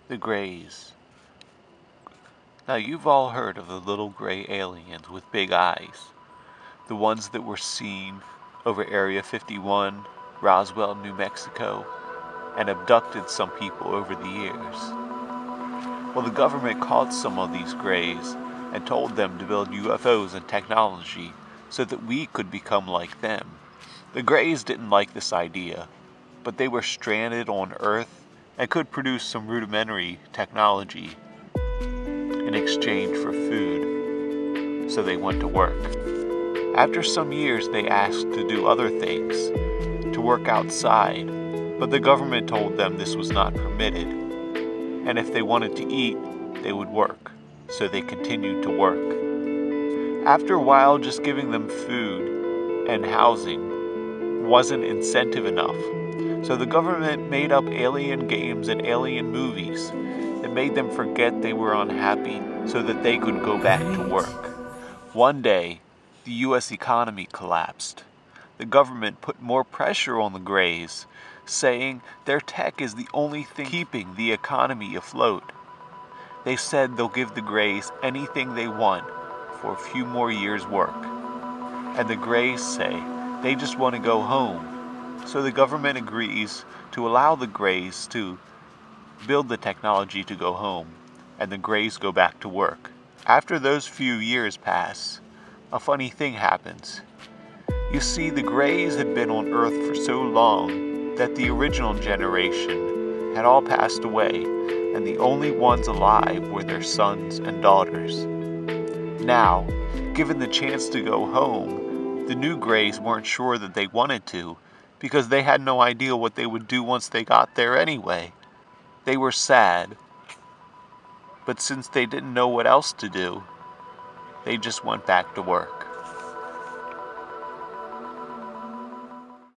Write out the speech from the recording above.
The Greys. Now you've all heard of the little gray aliens with big eyes. The ones that were seen over Area 51, Roswell, New Mexico, and abducted some people over the years. Well, the government caught some of these Greys and told them to build UFOs and technology so that we could become like them. The Greys didn't like this idea, but they were stranded on Earth and could produce some rudimentary technology in exchange for food, so they went to work. After some years, they asked to do other things, to work outside, but the government told them this was not permitted, and if they wanted to eat, they would work, so they continued to work. After a while, just giving them food and housing wasn't incentive enough, so the government made up alien games and alien movies that made them forget they were unhappy so that they could go back to work. One day, the U.S. economy collapsed. The government put more pressure on the Greys, saying their tech is the only thing keeping the economy afloat. They said they'll give the Greys anything they want for a few more years' work. And the Greys say they just want to go home. So the government agrees to allow the Greys to build the technology to go home, and the Greys go back to work. After those few years pass, a funny thing happens. You see, the Greys had been on Earth for so long that the original generation had all passed away, and the only ones alive were their sons and daughters. Now, given the chance to go home, the new Greys weren't sure that they wanted to, because they had no idea what they would do once they got there anyway. They were sad, but since they didn't know what else to do, they just went back to work.